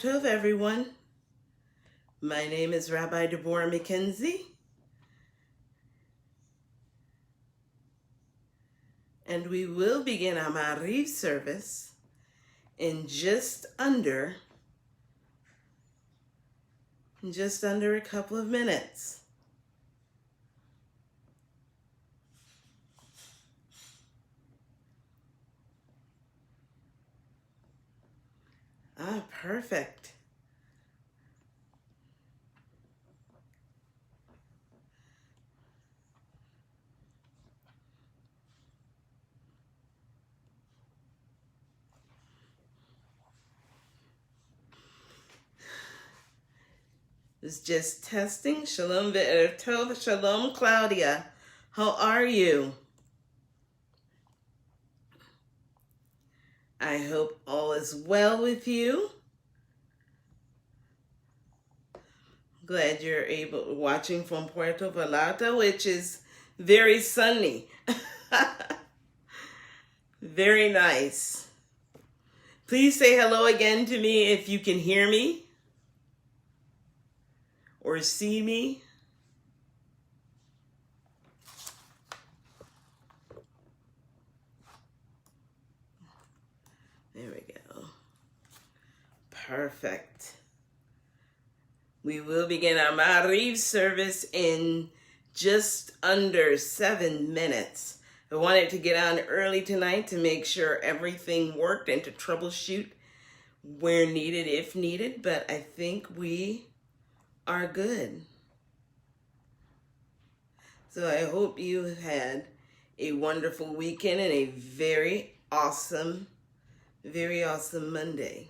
Tov, everyone. My name is Rabbi Deborah McKenzie, and we will begin our Maariv service in just under a couple of minutes. Perfect. It's just testing. Shalom ve'erev tov. Shalom, Claudia. How are you? I hope all is well with you. Glad you're watching from Puerto Vallarta, which is very sunny. Very nice. Please say hello again to me if you can hear me or see me. There we go. Perfect. We will begin our Maariv service in just under 7 minutes. I wanted to get on early tonight to make sure everything worked and to troubleshoot where needed, if needed, but I think we are good. So I hope you had a wonderful weekend and a very awesome Monday.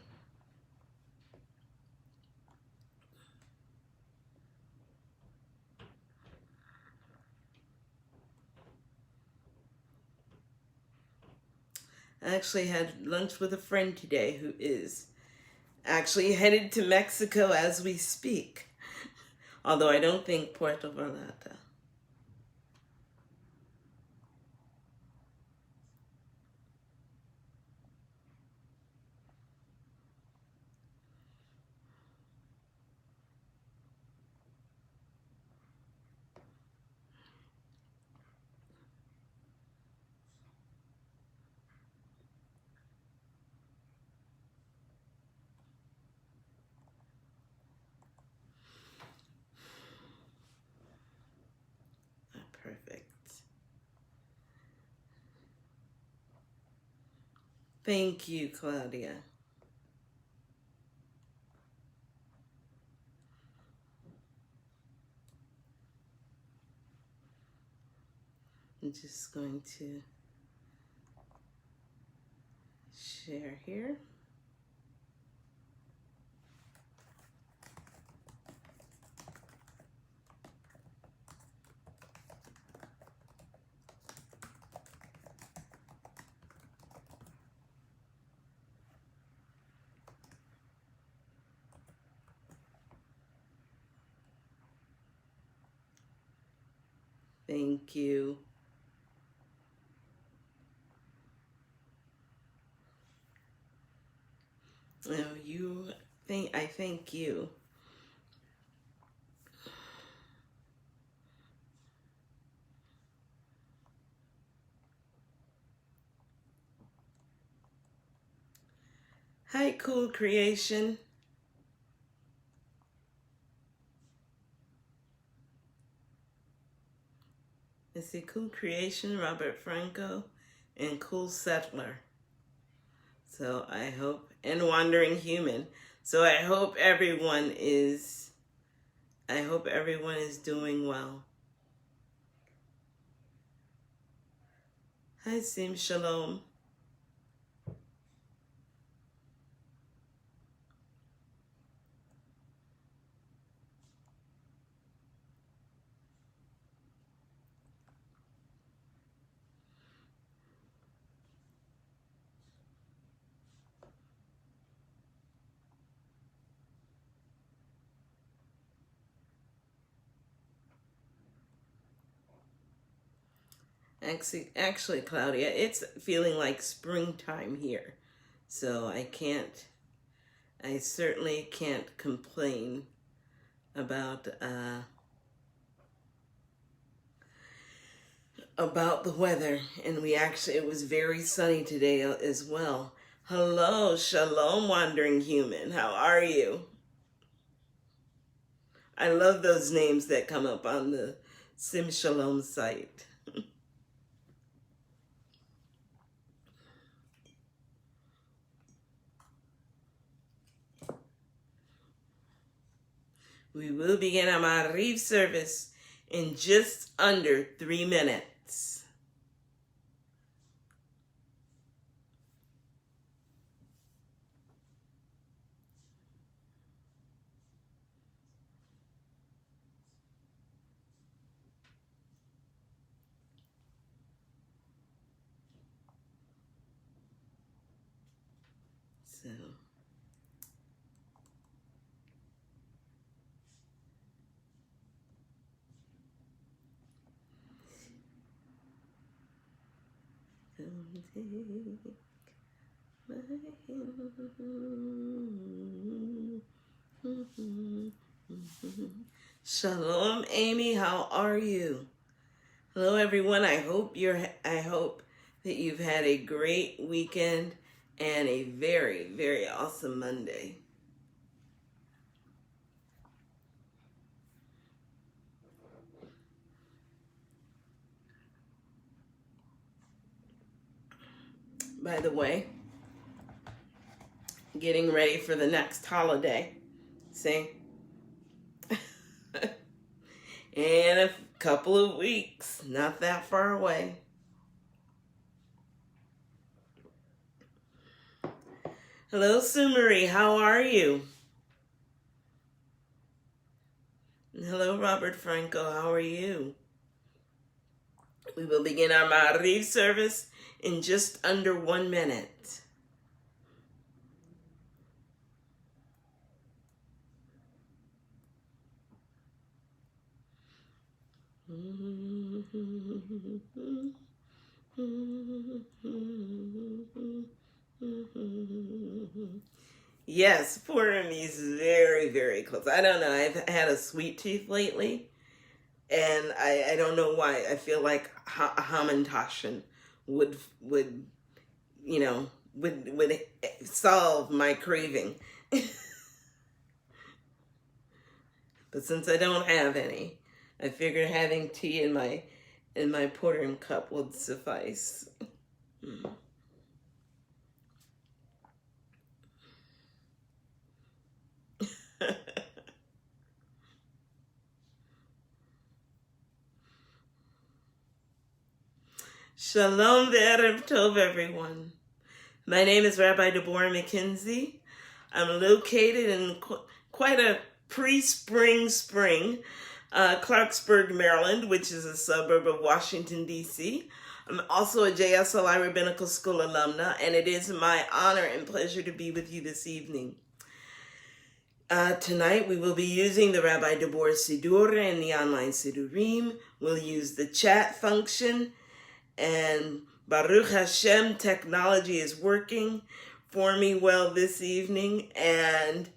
I actually had lunch with a friend today who is actually headed to Mexico as we speak, although I don't think Puerto Vallarta. Perfect. Thank you, Claudia. I'm just going to share here. Thank you. I thank you. Hi, Cool Creation. I see Cool Creation, Robert Franco, and Cool Settler. So I hope, and Wandering Human. So I hope everyone is doing well. Hi, Sim Shalom. Actually, Claudia, it's feeling like springtime here. So I can't I certainly can't complain about the weather. And it was very sunny today as well. Hello, Shalom, Wandering Human. How are you? I love those names that come up on the Sim Shalom site. We will begin our Maariv service in just under 3 minutes. So, Shalom, Amy. How are you? Hello, everyone. I hope that you've had a great weekend and a very, very awesome Monday. By the way, getting ready for the next holiday. See? In a couple of weeks, not that far away. Hello, Sumari. How are you? And hello, Robert Franco. How are you? We will begin our Maariv service in just under 1 minute. Yes, Purim is very, very close. I don't know. I've had a sweet tooth lately, and I don't know why. I feel like Hamantashen would solve my craving. But since I don't have any, I figured having tea in my Purim cup would suffice. Shalom ve'erev tov, everyone. My name is Rabbi Deborah McKenzie. I'm located in quite a pre-spring, Clarksburg, Maryland, which is a suburb of Washington, D.C. I'm also a JSLI Rabbinical School alumna, and it is my honor and pleasure to be with you this evening. Tonight we will be using the Rabbi Deborah Sidur and the online Sidurim. We'll use the chat function, and Baruch Hashem, technology is working for me well this evening, and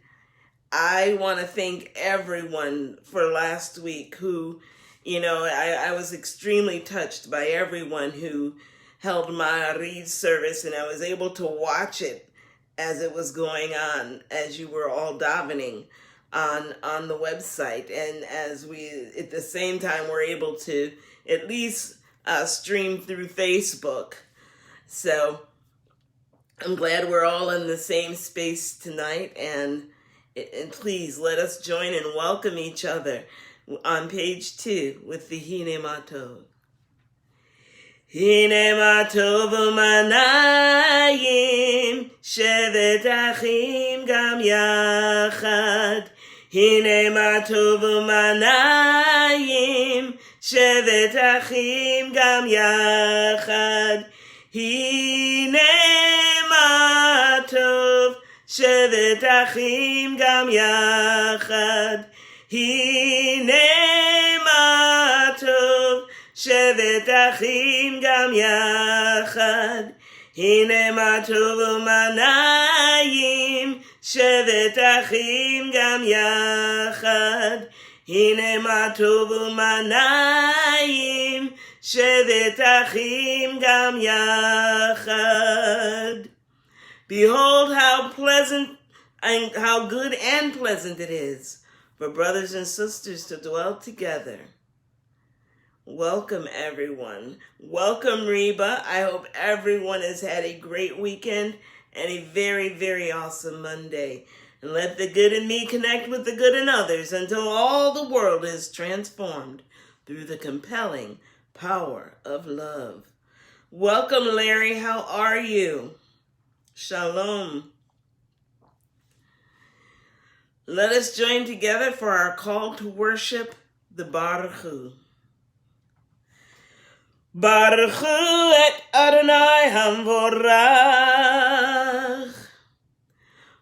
I want to thank everyone for last week who, I was extremely touched by everyone who held Maariv service, and I was able to watch it as it was going on, as you were all davening on the website, and as we, at the same time, were able to at least stream through Facebook. So I'm glad we're all in the same space tonight, and please let us join and welcome each other on page 2 with the Hine Matov. Hine Matov u'manayim shevet achim gam yachad. Hine Matov u'manayim shevet achim gam yachad. Hine Matov shevet achim gam yachad. Hine Matov shevet achim gam yachad. Hine Matov u'manayim שבת אחים גם יחד, הנה מה טוב ומה נעים, שבת אחים גם יחד. Behold how pleasant and how good and pleasant it is for brothers and sisters to dwell together. Welcome, everyone. Welcome, Reba. I hope everyone has had a great weekend and a very, very awesome Monday. And let the good in me connect with the good in others until all the world is transformed through the compelling power of love. Welcome, Larry. How are you? Shalom. Let us join together for our call to worship, the Baruch Hu. Baruch Hu et Adonai Hamvorach.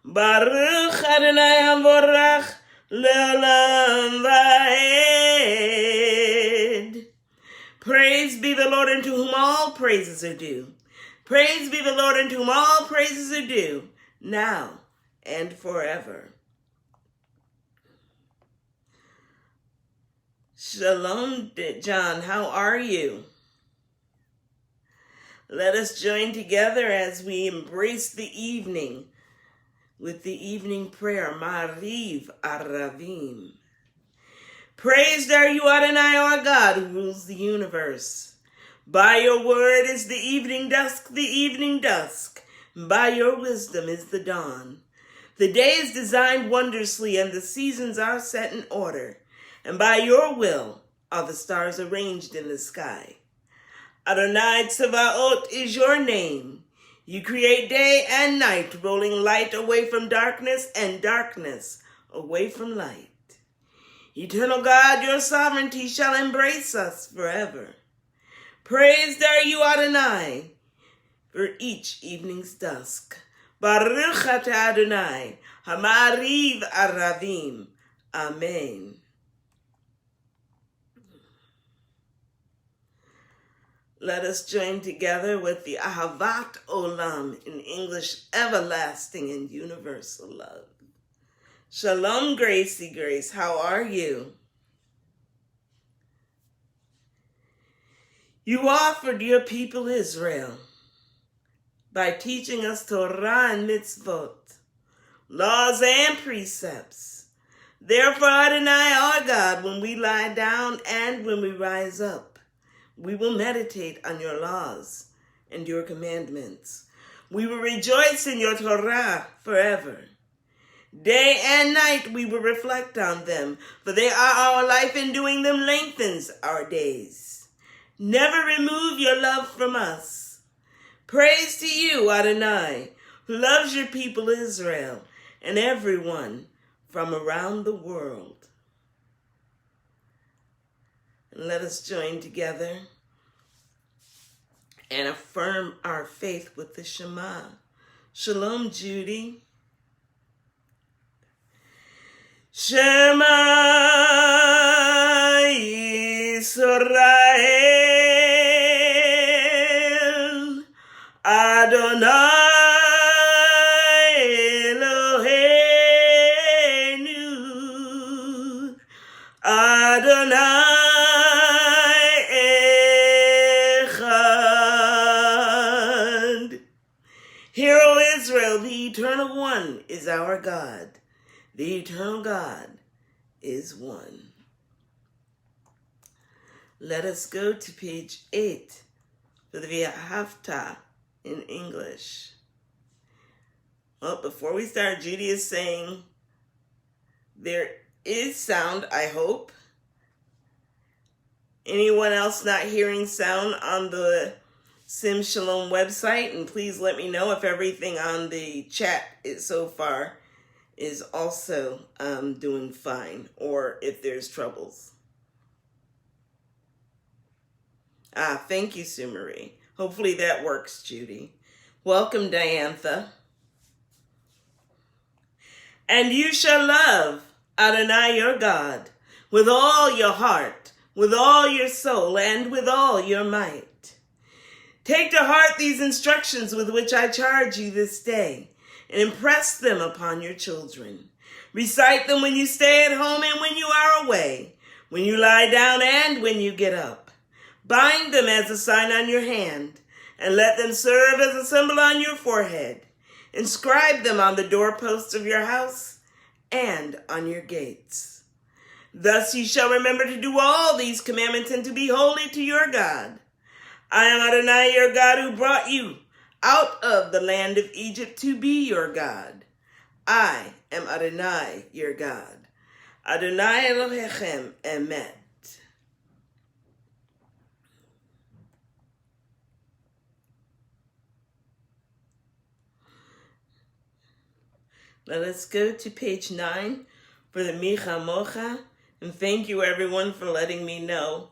Baruch Adonai Hamvorach le'olam va'ed. Praise be the Lord unto whom all praises are due. Praise be the Lord unto whom all praises are due, now and forever. Shalom, John. How are you? Let us join together as we embrace the evening with the evening prayer, Maariv Aravim. Praised are you, Adonai, our God, who rules the universe. By your word is the evening dusk, By your wisdom is the dawn. The day is designed wondrously, and the seasons are set in order. And by your will are the stars arranged in the sky. Adonai Tsevaot is your name. You create day and night, rolling light away from darkness and darkness away from light. Eternal God, your sovereignty shall embrace us forever. Praised are you, Adonai, for each evening's dusk. Baruch atah Adonai, Maariv Aravim. Amen. Let us join together with the Ahavat Olam, in English, everlasting and universal love. Shalom, Gracie Grace. How are you? You offered your people Israel by teaching us Torah and mitzvot, laws and precepts. Therefore, Adonai, our God, when we lie down and when we rise up, we will meditate on your laws and your commandments. We will rejoice in your Torah forever. Day and night we will reflect on them, for they are our life, and doing them lengthens our days. Never remove your love from us. Praise to you, Adonai, who loves your people Israel and everyone from around the world. And let us join together and affirm our faith with the Shema. Shalom, Judy. Shema Yisrael, Adonai Eloheinu, Adonai Echad. Hear, O Israel, the Eternal One is our God. The Eternal God is one. Let us go to page 8 for the V'ahavta in English. Well, before we start, Judy is saying there is sound, I hope. Anyone else not hearing sound on the Sim Shalom website? And please let me know if everything on the chat so far is also doing fine, or if there's troubles. Thank you, Sue Marie. Hopefully that works, Judy. Welcome, Diantha. And you shall love Adonai your God with all your heart, with all your soul, and with all your might. Take to heart these instructions with which I charge you this day, and impress them upon your children. Recite them when you stay at home and when you are away, when you lie down and when you get up. Bind them as a sign on your hand, and let them serve as a symbol on your forehead. Inscribe them on the doorposts of your house and on your gates. Thus you shall remember to do all these commandments and to be holy to your God. I am Adonai, your God, who brought you out of the land of Egypt to be your God. I am Adonai, your God. Adonai Elohechem Emet. Let us go to page 9 for the Micha Mocha. And thank you, everyone, for letting me know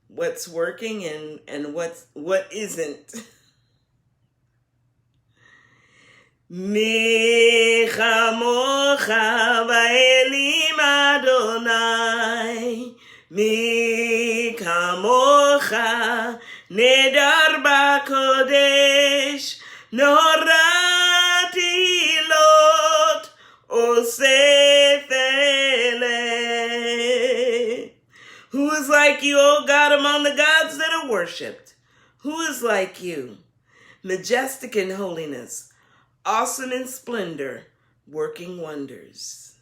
what's working and what isn't. Micha Mocha Va'elim Adonai, Micha Mocha Nedar B'Kodesh, Norati Lot Osef Eleh. Who is like you, O God, among the gods that are worshipped? Who is like you? Majestic in holiness, awesome in splendor, working wonders.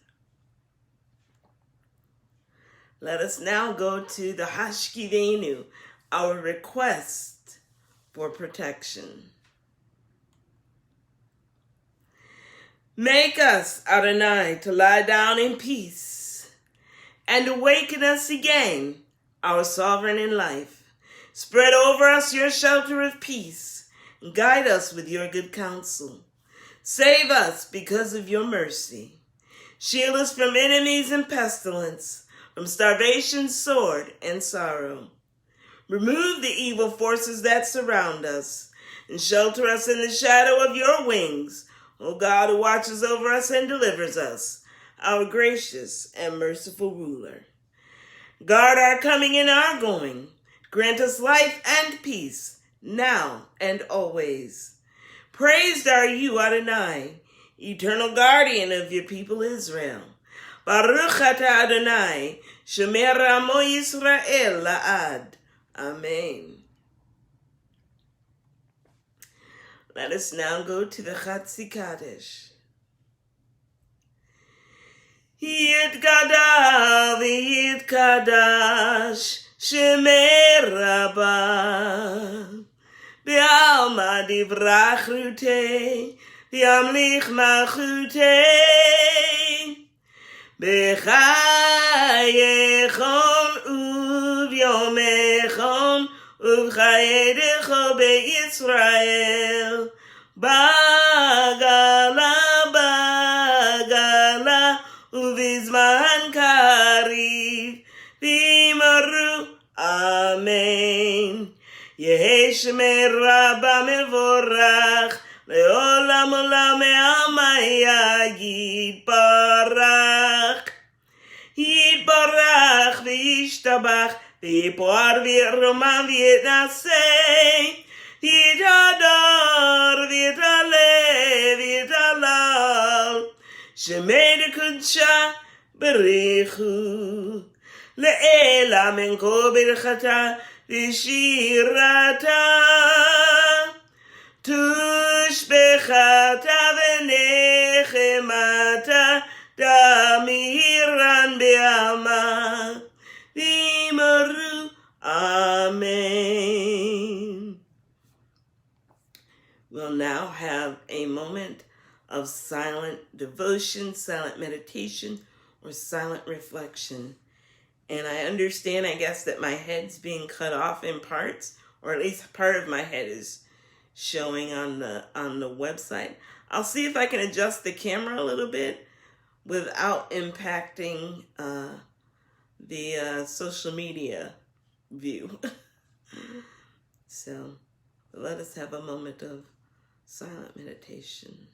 Let us now go to the Hashkivenu, our request for protection. Make us, Adonai, to lie down in peace, and awaken us again, our sovereign in life. Spread over us your shelter of peace, and guide us with your good counsel. Save us because of your mercy. Shield us from enemies and pestilence, from starvation, sword, and sorrow. Remove the evil forces that surround us, and shelter us in the shadow of your wings, O God, who watches over us and delivers us, our gracious and merciful ruler. Guard our coming and our going. Grant us life and peace, now and always. Praised are you, Adonai, eternal guardian of your people Israel. Baruch atah Adonai, shomer amo Yisrael la'ad. Amen. Let us now go to the Chatzi Kaddish. Yitgadav v'yitkadash shemer rabba B'alma divrach rutei v'yamlich malchutei B'chayechon uvyomechon Uvchayedecho beYisrael, Bagala, Bagala, Uvizman Kariv, V'imaru, Amen. Yehi Shemer Rabba Mevorach, Le'olam olam me'amaya Yitbarach, Yitbarach v'yishtabach, V'yipor v'yiromam v'yitnaseh, v'yitador v'yitaleh v'yitalal, Shemei d'kudsha b'richu, le'elam enko birchata v'shirata, tushbechata v'nechemata, damiran be'alma, V'imaru, Amen. We'll now have a moment of silent devotion, silent meditation, or silent reflection. And I understand, I guess, that my head's being cut off in parts, or at least part of my head is showing on the website. I'll see if I can adjust the camera a little bit without impacting the social media view. So let us have a moment of silent meditation.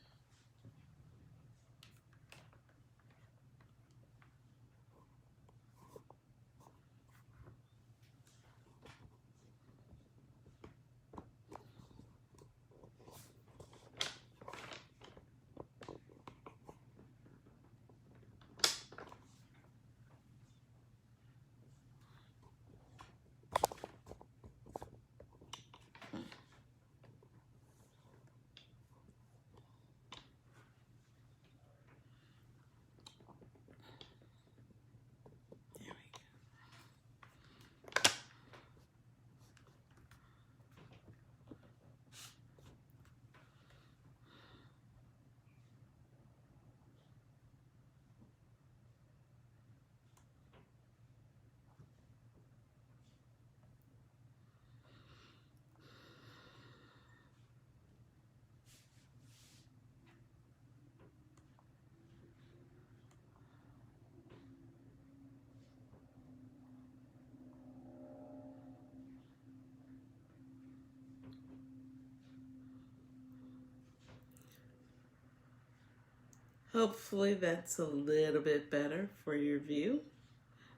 Hopefully that's a little bit better for your view,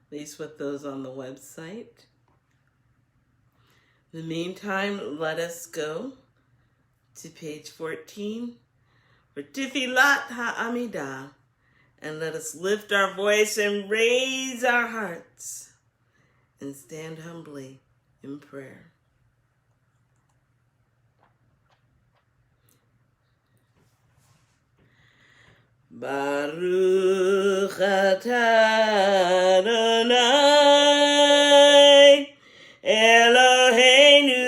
at least with those on the website. In the meantime, let us go to page 14 for Tifilat Ha'amidah, and let us lift our voice and raise our hearts and stand humbly in prayer. Baruch atah Adonai Eloheinu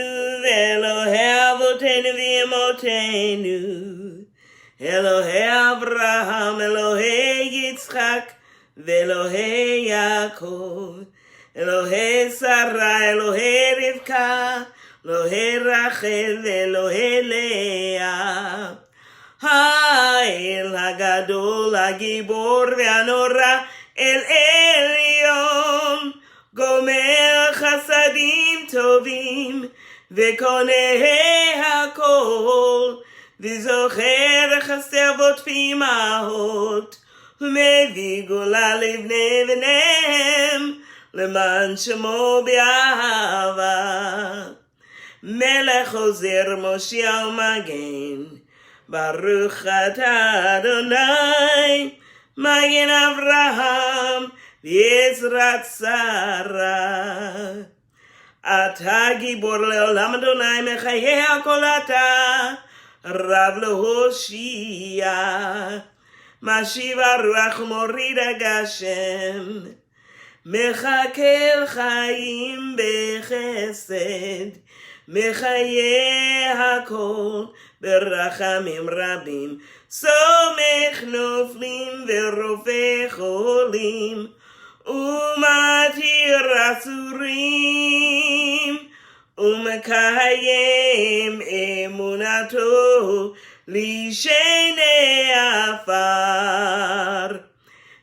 v'Elohei avotenu v'imotenu Elohei Avraham, Elohei Yitzchak v'Elohei Yaakov Elohei Sarah, Elohei Rivka, Elohei Rachel v'Elohei Leah Ha'el Hagadol Hagibor ve'anora El Elyon Gomer Chasadim Tovim Ve'koneh Hakol V'zocher Chaser Avot V'imahot U'mevii Gula Livnei v'neim Leman Shemo B'ahava Melech Ozer Moshiach Magen Baruch atah Adonai Magen Avraham v'Yezrat Sarah Atah Gibor le'olam Adonai Mechayeh HaKol atah Rav leHoshia Mashiv HaRuach Morid HaGashem Mechakel Chaim Bechesed Mechayeh HaKol ברחמים רבים, סומך נופלים ורופא חולים, ומתיר אסורים, ומקיים אמונתו לשני עפר.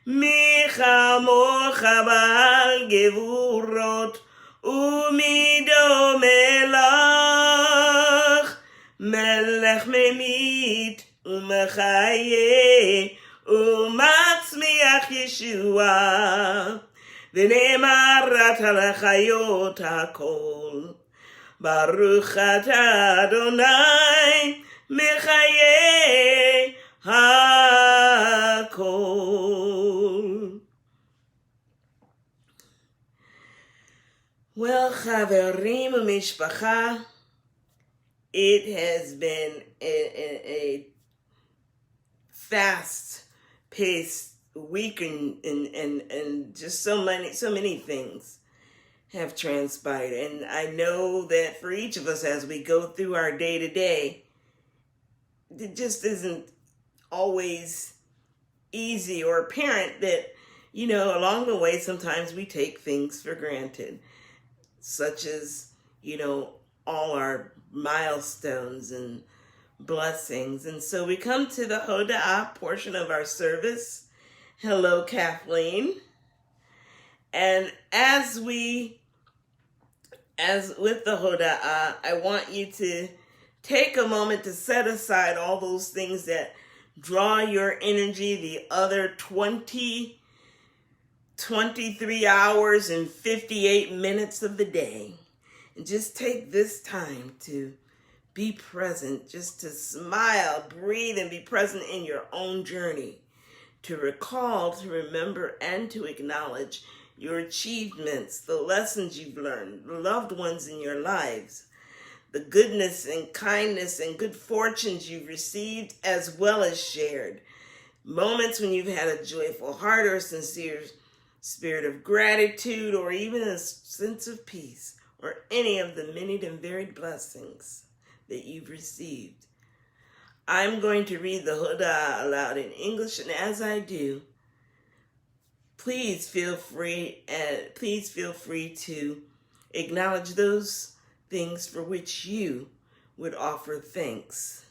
מי כמוך בעל גבורות, ומי דומה לך, מלך ממית ומחיה ומצמיח ישועה ונאמרת על החיות הכל ברוך אתה אדוני מחיה הכל. Well, חברים ומשפחה, it has been a fast-paced week, and just so many things have transpired. And I know that for each of us, as we go through our day-to-day, it just isn't always easy or apparent that, along the way, sometimes we take things for granted, such as, all our milestones and blessings. And so we come to the Hoda'ah portion of our service. Hello, Kathleen. And as with the Hoda'ah, I want you to take a moment to set aside all those things that draw your energy the other 23 hours and 58 minutes of the day. And just take this time to be present, just to smile, breathe, and be present in your own journey. To recall, to remember, and to acknowledge your achievements, the lessons you've learned, the loved ones in your lives, the goodness and kindness and good fortunes you've received as well as shared. Moments when you've had a joyful heart or a sincere spirit of gratitude or even a sense of peace, or any of the many and varied blessings that you've received. I'm going to read the Hoda'ah aloud in English, and as I do, please feel free to acknowledge those things for which you would offer thanks.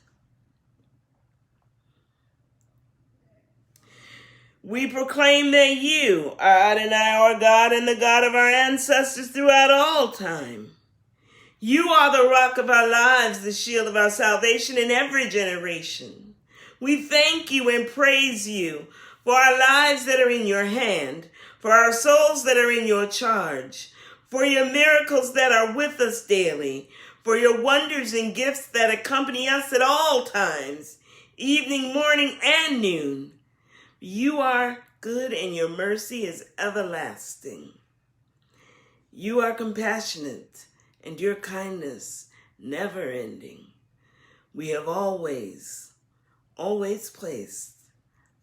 We proclaim that you are Adonai, our God, and the God of our ancestors throughout all time. You are the rock of our lives, the shield of our salvation in every generation. We thank you and praise you for our lives that are in your hand, for our souls that are in your charge, for your miracles that are with us daily, for your wonders and gifts that accompany us at all times, evening, morning, and noon. You are good and your mercy is everlasting. You are compassionate and your kindness never ending. We have always placed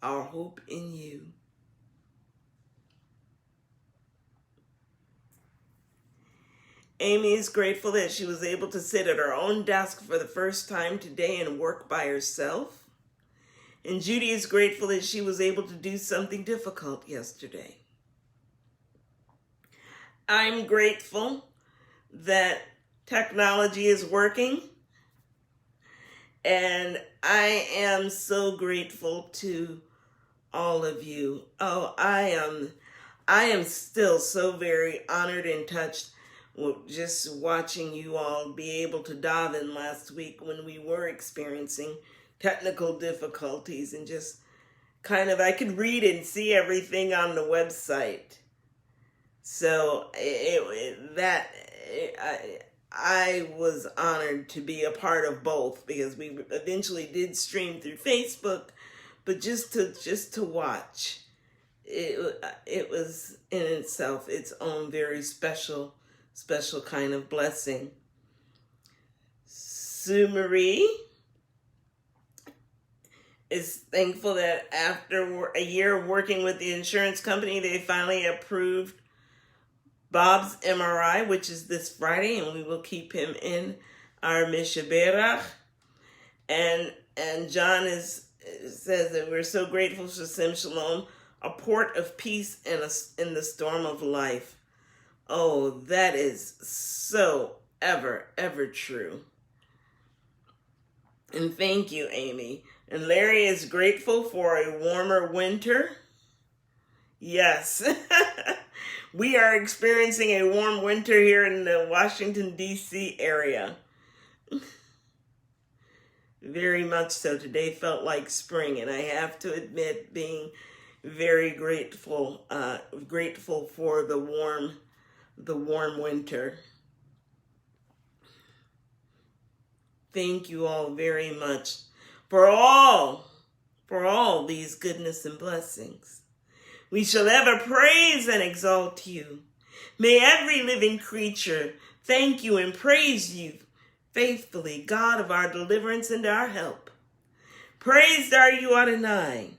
our hope in you. Amy is grateful that she was able to sit at her own desk for the first time today and work by herself. And Judy is grateful that she was able to do something difficult yesterday. I'm grateful that technology is working. And I am so grateful to all of you. Oh, I am still so very honored and touched with just watching you all be able to dive in last week when we were experiencing technical difficulties, and just kind of, I could read and see everything on the website. So I was honored to be a part of both, because we eventually did stream through Facebook, but just to watch, it was in itself its own very special kind of blessing. Sue Marie is thankful that after a year of working with the insurance company, they finally approved Bob's MRI, which is this Friday, and we will keep him in our Mishaberach. And John says that we're so grateful for Sim Shalom, a port of peace in the storm of life. Oh, that is so ever true. And thank you, Amy. And Larry is grateful for a warmer winter. Yes. We are experiencing a warm winter here in the Washington, D.C. area. Very much so. Today felt like spring, and I have to admit being very grateful for the warm winter. Thank you all very much for all these goodness and blessings. We shall ever praise and exalt you. May every living creature thank you and praise you faithfully, God of our deliverance and our help. Praised are you, Adonai,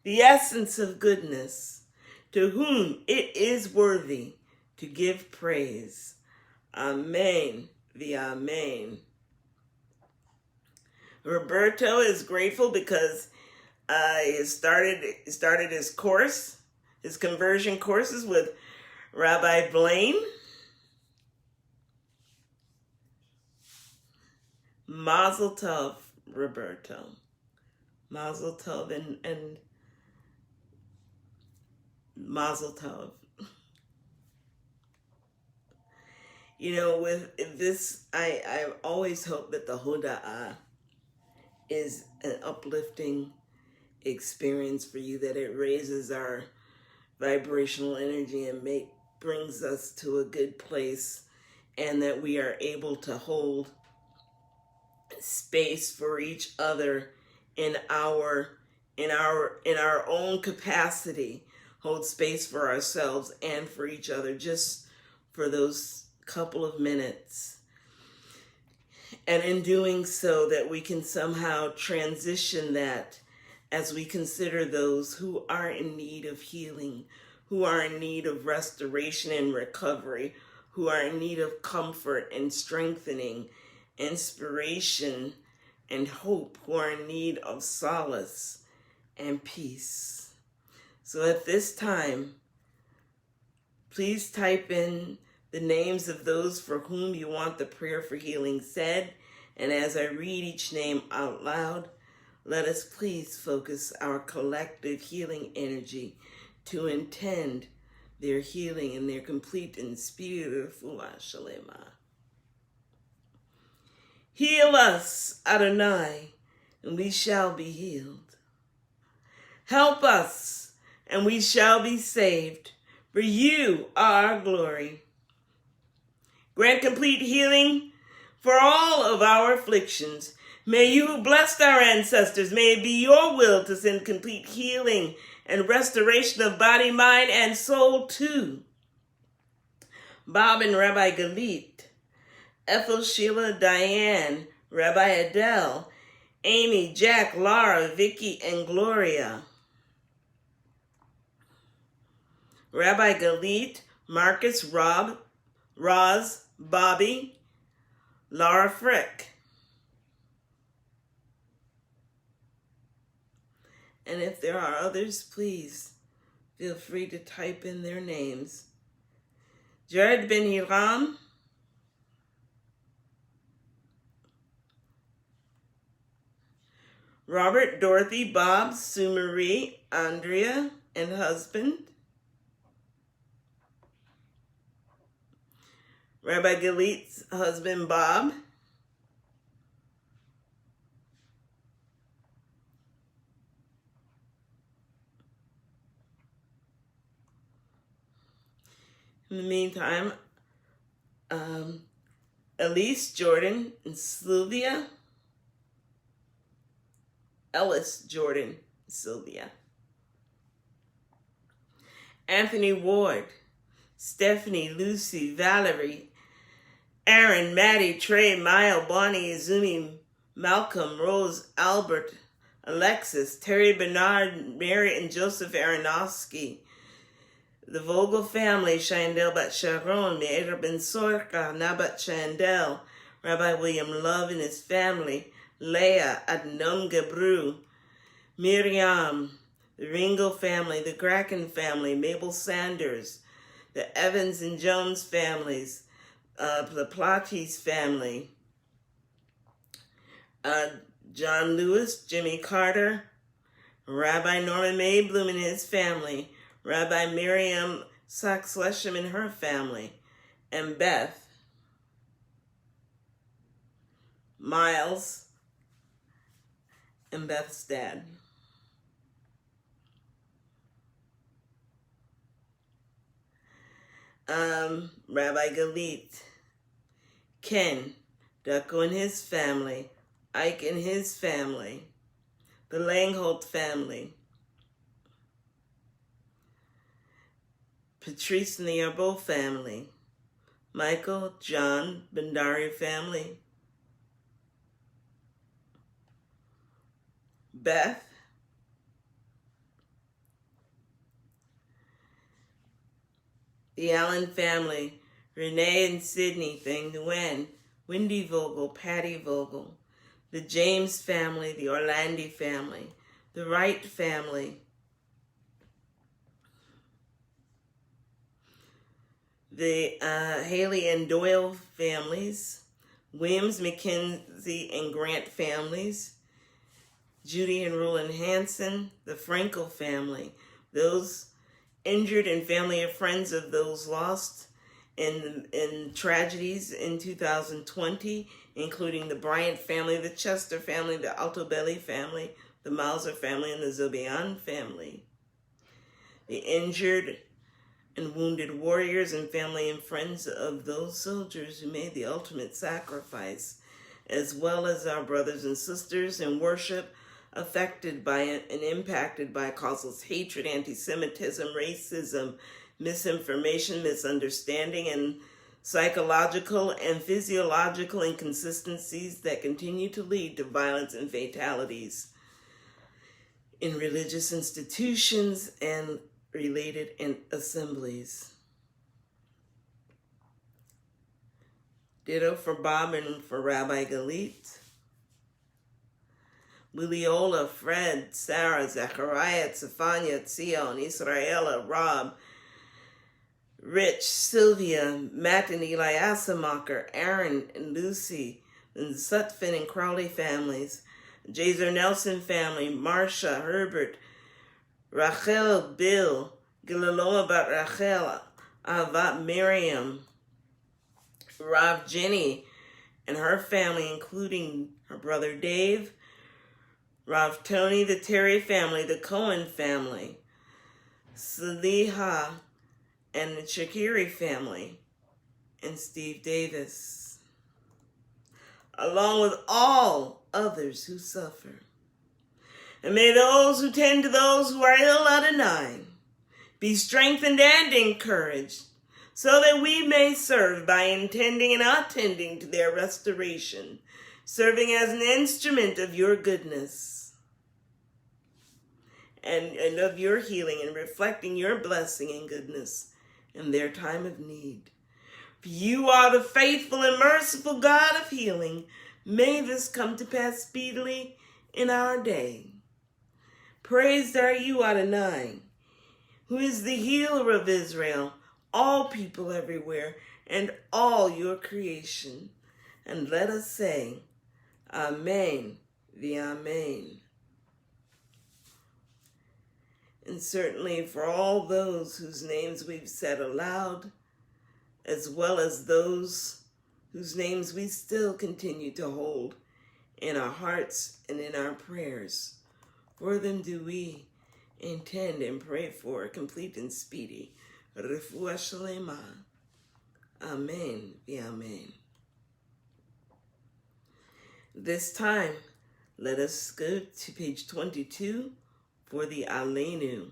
the essence of goodness, to whom it is worthy to give praise. Amen. The Amen. Roberto is grateful because he started his course, his conversion courses with Rabbi Blaine. Mazel tov, Roberto. Mazel tov and mazel tov. You know, with this, I always hope that the Hoda'ah is an uplifting experience for you, that it raises our vibrational energy and brings us to a good place, and that we are able to hold space for each other in our own capacity, hold space for ourselves and for each other, just for those couple of minutes. And in doing so, that we can somehow transition that as we consider those who are in need of healing, who are in need of restoration and recovery, who are in need of comfort and strengthening, inspiration and hope, who are in need of solace and peace. So at this time, please type in the names of those for whom you want the prayer for healing said. And as I read each name out loud, let us please focus our collective healing energy to intend their healing and their complete and speedy refuah shalema. Heal us, Adonai, and we shall be healed. Help us, and we shall be saved, for you are our glory. Grant complete healing for all of our afflictions. May you who blessed our ancestors, may it be your will to send complete healing and restoration of body, mind, and soul too. Bob and Rabbi Galit, Ethel, Sheila, Diane, Rabbi Adele, Amy, Jack, Laura, Vicky, and Gloria. Rabbi Galit, Marcus, Rob, Roz, Bobby, Laura Frick. And if there are others, please feel free to type in their names. Jared Ben Hiram, Robert, Dorothy, Bob, Sue Marie, Andrea, and husband. Rabbi Galit's husband, Bob. In the meantime, Elise, Jordan, and Sylvia. Ellis, Jordan, and Sylvia. Anthony Ward, Stephanie, Lucy, Valerie, Aaron, Maddie, Trey, Maya, Bonnie, Izumi, Malcolm, Rose, Albert, Alexis, Terry, Bernard, Mary, and Joseph Aronofsky. The Vogel family, Shandel Bat Sharon, Meir Ben Sorka, Nabat Shandel, Rabbi William Love and his family, Leah, Adnom Gebru, Miriam, the Ringo family, the Kraken family, Mabel Sanders, the Evans and Jones families, the Platis family, John Lewis, Jimmy Carter, Rabbi Norman Mayblum and his family, Rabbi Miriam Sachs-Leshem and her family, and Beth, Miles, and Beth's dad. Rabbi Galit, Ken, Ducko and his family, Ike and his family, the Langholt family, Patrice and the Yarbo family, Michael, John, Bendari family, Beth, the Allen family, Renee and Sydney, Thing Nguyen, Wendy Vogel, Patty Vogel, the James family, the Orlandi family, the Wright family, the Haley and Doyle families, Williams, McKenzie, and Grant families, Judy and Roland Hansen, the Frankel family, those injured and family and friends of those lost in tragedies in 2020, including the Bryant family, the Chester family, the Altobelli family, the Mauser family, and the Zobian family. The injured and wounded warriors and family and friends of those soldiers who made the ultimate sacrifice, as well as our brothers and sisters in worship affected by and impacted by causeless hatred, anti-Semitism, racism, misinformation, misunderstanding, and psychological and physiological inconsistencies that continue to lead to violence and fatalities in religious institutions and related assemblies. Ditto for Bob and for Rabbi Galit. Williola, Fred, Sarah, Zechariah, Zephaniah, Tzion, Israela, Rob, Rich, Sylvia, Matt and Eli Asamacher, Aaron and Lucy, and the Sutphin and Crowley families, Jazer Nelson family, Marsha, Herbert, Rachel, Bill, Gilaloma Bat Rachel, Avat Miriam, Rav Jenny and her family, including her brother Dave, Rav Tony, the Terry family, the Cohen family, Saliha, and the Shakiri family, and Steve Davis, along with all others who suffer. And may those who tend to those who are ill Adonai be strengthened and encouraged, so that we may serve by intending and attending to their restoration, serving as an instrument of your goodness and of your healing, and reflecting your blessing and goodness in their time of need. For you are the faithful and merciful God of healing. May this come to pass speedily in our day. Praised are you, Adonai, who is the healer of Israel, all people everywhere, and all your creation. And let us say, Amen, Amen. And certainly for all those whose names we've said aloud, as well as those whose names we still continue to hold in our hearts and in our prayers, for them do we intend and pray for a complete and speedy refuah shlema. Amen, Amen. This time, let us go to page 22 for the Aleinu.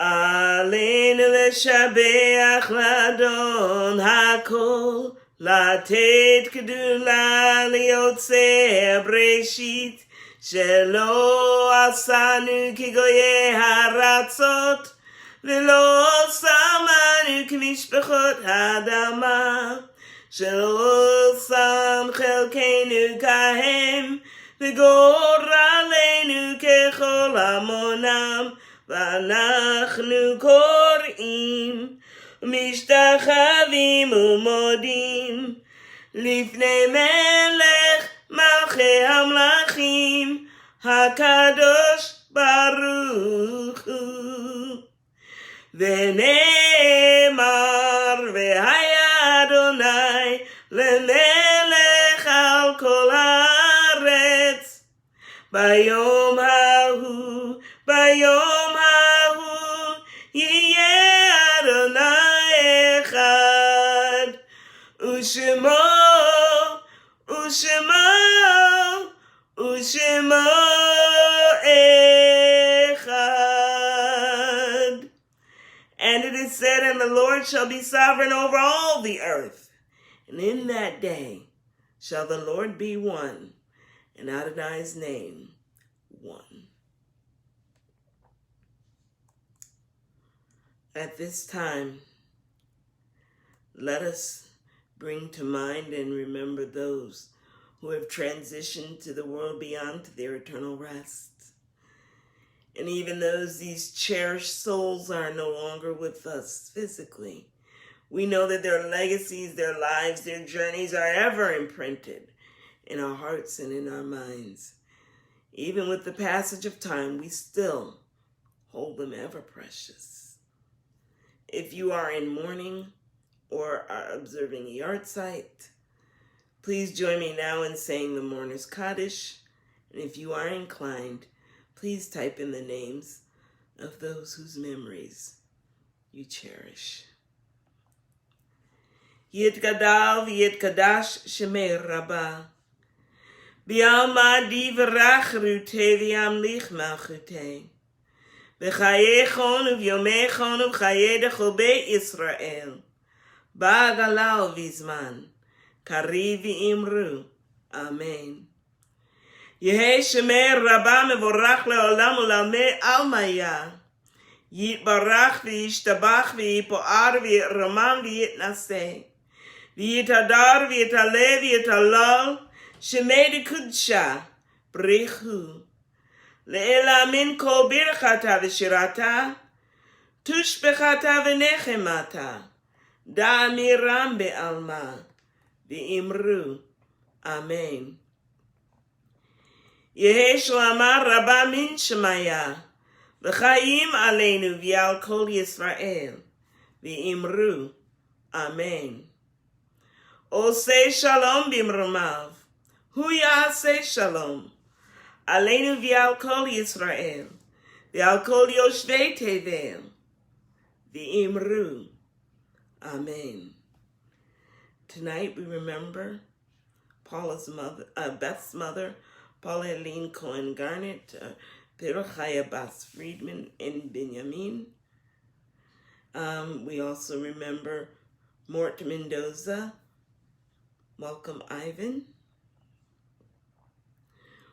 Aleinu leshabeach ladon hakol, latet kedula liyotzei breshit, shelo asanu kigoye haratzot, velo samanu kimishpechot hadama, shelo sam chelkenu kahem, וגורלנו ככל המונם, ואנחנו קוראים, משתחווים ומודים, לפני מלך מלכי המלכים, הקדוש ברוך הוא. ונאמר, והיה אדוני למלך על כל הארץ, ביום ההוא, יהיה אדוני אחד, ושמו אחד. And it is said, and the Lord shall be sovereign over all the earth. And in that day shall the Lord be one, and Adonai's name one. At this time, let us bring to mind and remember those who have transitioned to the world beyond, to their eternal rest. And even those, these cherished souls, are no longer with us physically, we know that their legacies, their lives, their journeys are ever imprinted in our hearts and in our minds. Even with the passage of time, we still hold them ever precious. If you are in mourning or are observing a yahrzeit, please join me now in saying the Mourner's Kaddish. And if you are inclined, please type in the names of those whose memories you cherish. Yitgadal v'yitkadash shemei Rabbah. B'alma divrach rutei v'yamlich malchutei. V'chayechon uv'yomechon uv'chayedech beit Yisrael. Ba'galal v'zman. Kariv v'imru. Amen. Yehei shemei Rabbah mevorach le'olam u'lamei almaya. Yitbarach v'yishtabach v'yipoar v'yiramam v'yitnaseh. V'yitadar v'yitaleh v'yitalal. Shemei d'kudsha brichu. Le'elamin kol birchata v'shirata. Tushbechata v'nechemata. Da'amiram be'alma. V'imru. Amen. Yehei shlama Rabbah min shemaya. V'chaim aleinu v'yal kol Yisrael. V'imru. Amen. Osei shalom bimrumav. Hu Ya'aseh Shalom. Aleinu v'al kol Yisrael. V'al kol yoshvei tevel. V'imru. Amen. Tonight we remember Beth's mother, Paula Helene Cohen Garnett, Peruchaya Bas Friedman in Benjamin. We also remember Mort Mendoza, Welcome Ivan.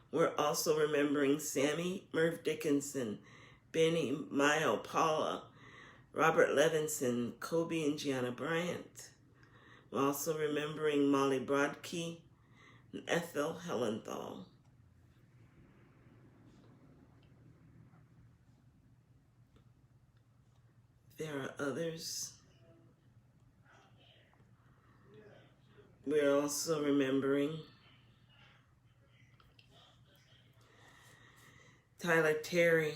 We're also remembering Sammy, Merv Dickinson, Benny, Mayo, Paula, Robert Levinson, Kobe and Gianna Bryant. We're also remembering Molly Brodkey and Ethel Hellenthal. There are others. We're also remembering Tyler Terry,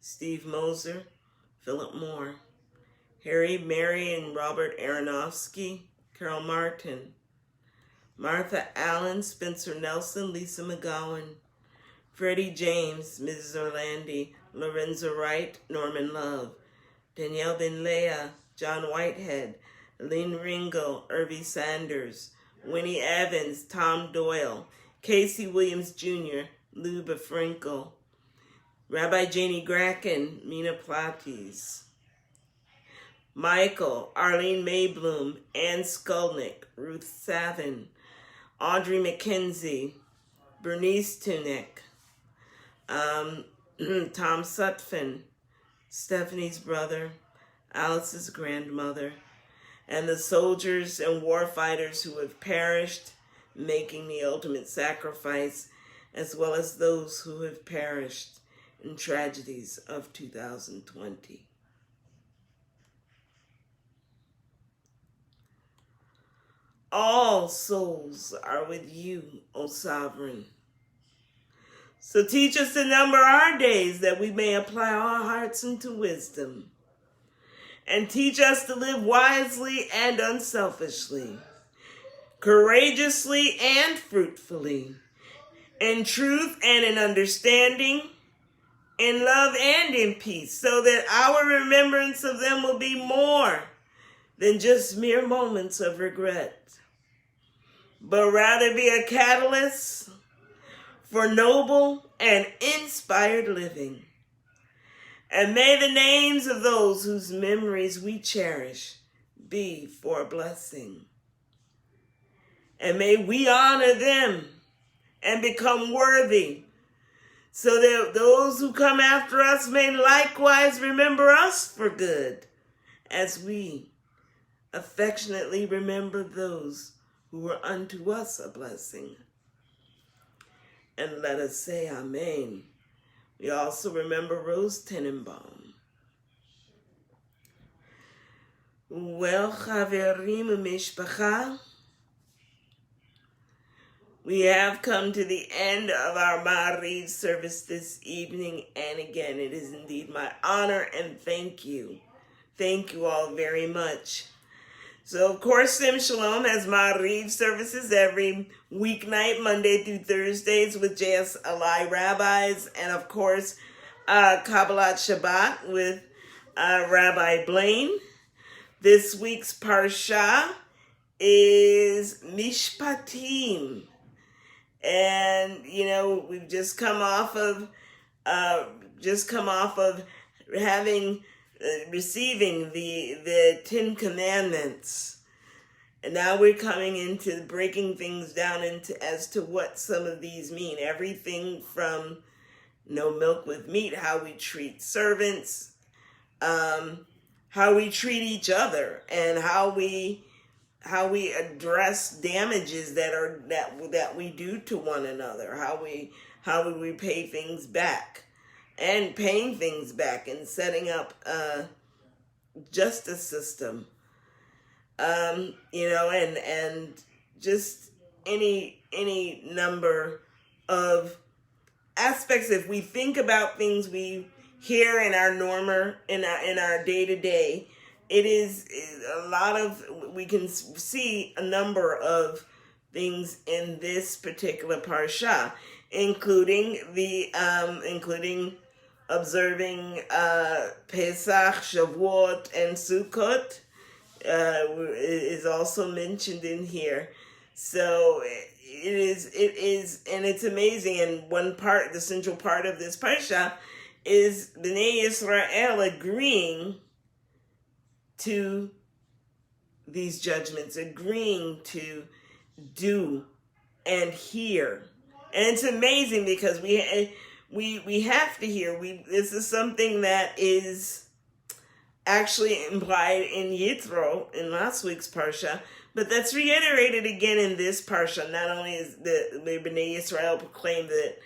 Steve Moser, Philip Moore, Harry, Mary, and Robert Aronofsky, Carol Martin, Martha Allen, Spencer Nelson, Lisa McGowan, Freddie James, Mrs. Orlandi, Lorenzo Wright, Norman Love, Danielle Ben-Leah, John Whitehead, Lynn Ringo, Irvie Sanders, Winnie Evans, Tom Doyle, Casey Williams Jr., Lou Befrenkel, Rabbi Janie Gracken, Mina Plates, Michael, Arlene Maybloom, Ann Skulnick, Ruth Savin, Audrey McKenzie, Bernice Tunick, Tom Sutphin, Stephanie's brother, Alice's grandmother, and the soldiers and warfighters who have perished making the ultimate sacrifice, as well as those who have perished in tragedies of 2020. All souls are with you, O Sovereign. So teach us to number our days that we may apply our hearts unto wisdom. And teach us to live wisely and unselfishly, courageously and fruitfully, in truth and in understanding, in love and in peace, so that our remembrance of them will be more than just mere moments of regret, but rather be a catalyst for noble and inspired living. And may the names of those whose memories we cherish be for a blessing. And may we honor them and become worthy, so that those who come after us may likewise remember us for good, as we affectionately remember those who were unto us a blessing. And let us say Amen. We also remember Rose Tenenbaum. Well, Chaverim Mishpacha, we have come to the end of our Maariv service this evening, and again, it is indeed my honor and thank you. Thank you all very much. So, of course, Sim Shalom has Maariv services every weeknight, Monday through Thursdays with JSLI rabbis, and of course, Kabbalat Shabbat with Rabbi Blaine. This week's Parsha is Mishpatim. And, you know, we've just come off of receiving the 10 Commandments. And now we're coming into breaking things down as to what some of these mean. Everything from no milk with meat, how we treat servants, how we treat each other, and how we address damages that we do to one another, how we repay things back, and paying things back, and setting up a justice system, and just any number of aspects. If we think about things we hear in our in our day-to-day, it is a lot of, we can see a number of things in this particular parsha, including observing Pesach, Shavuot, and Sukkot is also mentioned in here. So it is, and it's amazing. And one part, the central part of this parsha, is Bnei Yisrael agreeing to these judgments, agreeing to do and hear. And it's amazing because we have to hear. This is something that is actually implied in Yitro in last week's parsha, but that's reiterated again in this parsha. Not only is the Bnei Yisrael proclaim that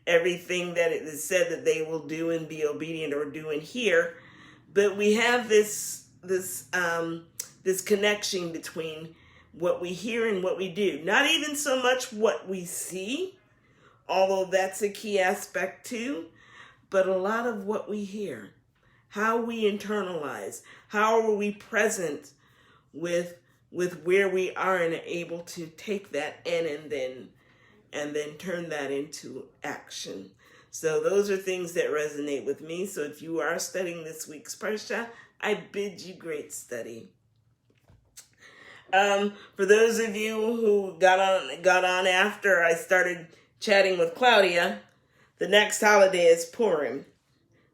everything that it is said that they will do and be obedient or do and hear, but we have this connection between what we hear and what we do. Not even so much what we see, although that's a key aspect too, but a lot of what we hear, how we internalize, how are we present with where we are and able to take that in and then turn that into action. So those are things that resonate with me. So if you are studying this week's parsha, I bid you great study. For those of you who got on after I started chatting with Claudia, the next holiday is Purim.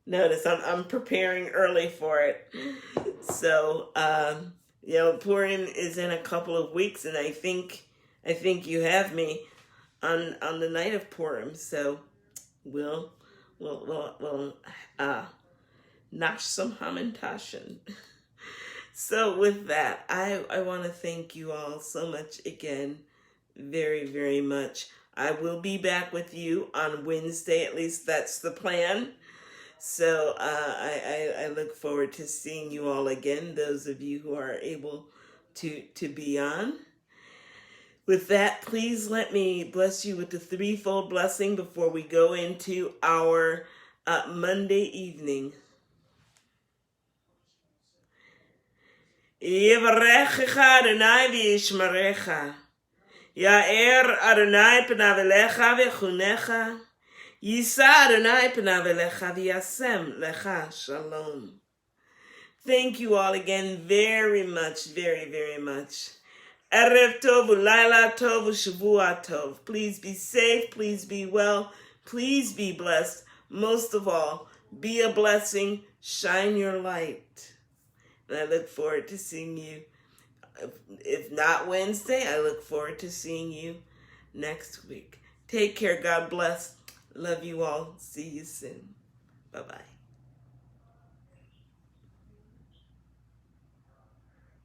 Notice I'm preparing early for it. So Purim is in a couple of weeks, and I think you have me on the night of Purim. So we'll nash some hamantashen. So with that, I want to thank you all so much again, very, very much. I will be back with you on Wednesday, at least that's the plan. So I look forward to seeing you all again, those of you who are able to be on. With that, please let me bless you with the threefold blessing before we go into our Monday evening. Yivarechecha Adonai v'yishmerecha. Ya'er Adonai panav elecha v'chunecha. Yisa Adonai panav elecha v'yasem lecha shalom. Thank you all again very much, very, very much. Erev tov u'layla tov u'shavua tov. Please be safe, please be well, please be blessed. Most of all, be a blessing, shine your light. And I look forward to seeing you. If not Wednesday, I look forward to seeing you next week. Take care. God bless. Love you all. See you soon. Bye-bye.